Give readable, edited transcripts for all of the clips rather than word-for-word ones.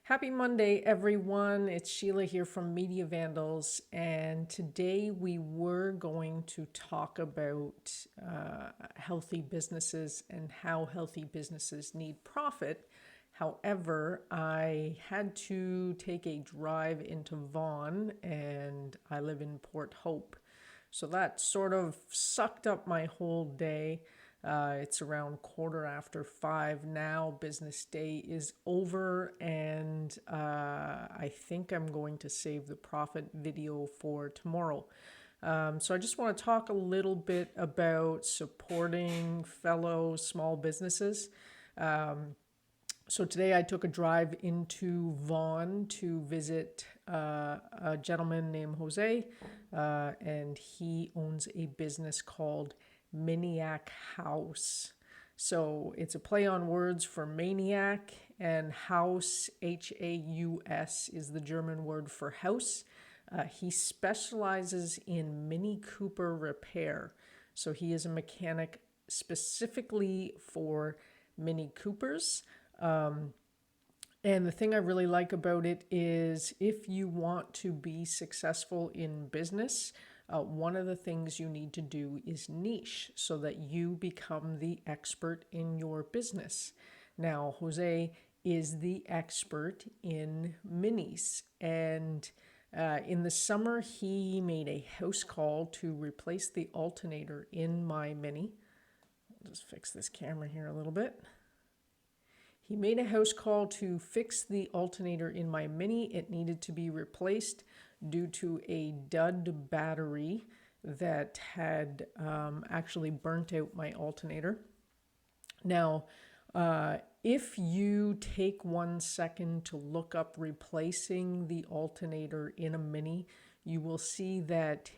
Happy Monday, everyone. It's Sheila here from Media Vandals, and today we were going to talk about healthy businesses and how healthy businesses need profit. However, I had to take a drive into Vaughan, and I live in Port Hope. So that sort of sucked up my whole day. It's around 5:15 now. Business day is over, and I think I'm going to save the profit video for tomorrow. So I just want to talk a little bit about supporting fellow small businesses. So today I took a drive into Vaughan to visit a gentleman named Jose, and he owns a business called Miniac Haus. So it's a play on words for maniac, and house, Haus, is the German word for house. He specializes in Mini Cooper repair. So he is a mechanic specifically for Mini Coopers. And the thing I really like about it is if you want to be successful in business, one of the things you need to do is niche so that you become the expert in your business. Now, Jose is the expert in minis. And in the summer, he made a house call to replace the alternator in my Mini. I'll just fix this camera here a little bit. He made a house call to fix the alternator in my Mini. It needed to be replaced due to a dud battery that had actually burnt out my alternator. Now, if you take 1 second to look up replacing the alternator in a Mini, you will see that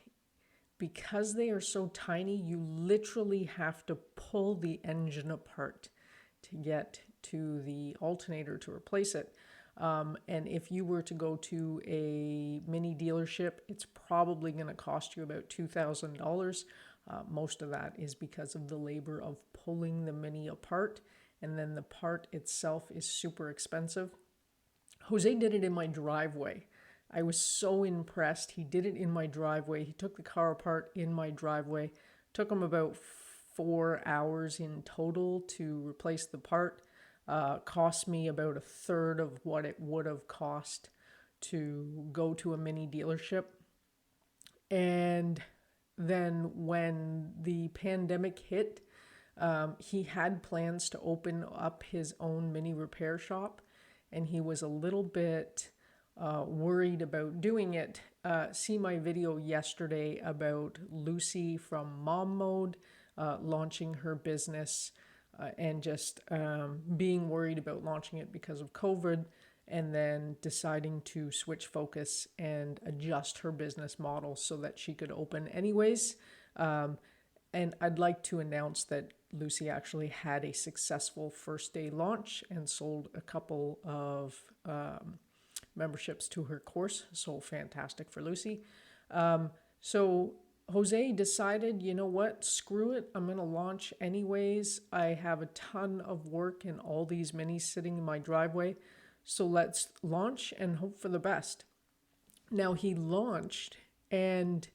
because they are so tiny, you literally have to pull the engine apart to get to the alternator to replace it. And if you were to go to a Mini dealership, it's probably going to cost you about $2,000. Most of that is because of the labor of pulling the Mini apart, and then the part itself is super expensive. Jose did it in my driveway. I was so impressed. He did it in my driveway. He took the car apart in my driveway. Took him about 4 hours in total to replace the part. Cost me about a third of what it would have cost to go to a Mini dealership. And then when the pandemic hit, he had plans to open up his own Mini repair shop, and he was a little bit worried about doing it. See my video yesterday about Lucy from Mom Mode launching her business and just being worried about launching it because of COVID, and then deciding to switch focus and adjust her business model so that she could open anyways. And I'd like to announce that Lucy actually had a successful first day launch and sold a couple of memberships to her course. So fantastic for Lucy. So Jose decided, you know what, screw it, I'm going to launch anyways. I have a ton of work and all these minis sitting in my driveway. So let's launch and hope for the best. Now he launched, and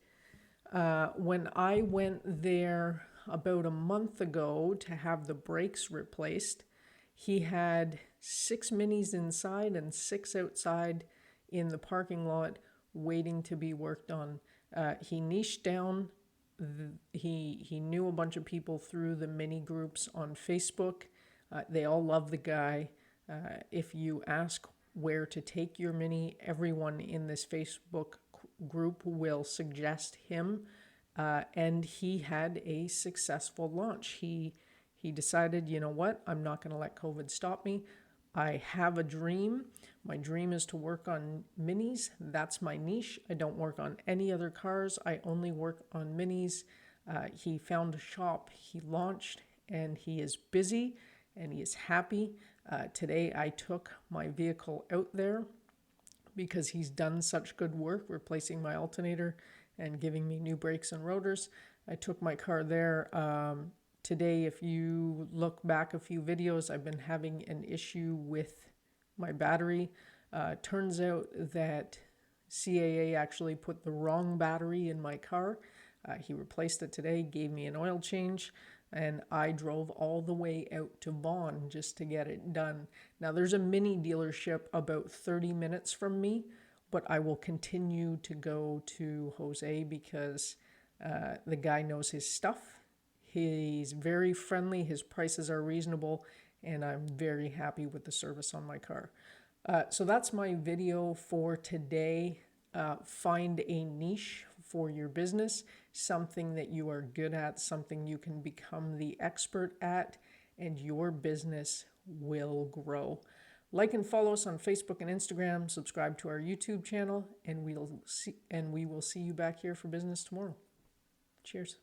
when I went there about a month ago to have the brakes replaced, he had 6 minis inside and 6 outside in the parking lot waiting to be worked on. He niched down. He knew a bunch of people through the Mini groups on Facebook. They all love the guy. If you ask where to take your Mini, everyone in this Facebook group will suggest him. And he had a successful launch. He decided, you know what, I'm not going to let COVID stop me. I have a dream. My dream is to work on minis. That's my niche. I don't work on any other cars. I only work on minis. He found a shop, he launched, and he is busy and he is happy. Today I took my vehicle out there because he's done such good work replacing my alternator and giving me new brakes and rotors. I took my car there. Today, if you look back a few videos, I've been having an issue with my battery. Turns out that CAA actually put the wrong battery in my car. He replaced it today, gave me an oil change, and I drove all the way out to Vaughan just to get it done. Now, there's a mini dealership about 30 minutes from me, but I will continue to go to Jose because the guy knows his stuff. He's very friendly, his prices are reasonable, and I'm very happy with the service on my car. So that's my video for today. Find a niche for your business, something that you are good at, something you can become the expert at, and your business will grow. Like and follow us on Facebook and Instagram, subscribe to our YouTube channel, and we will see you back here for business tomorrow. Cheers.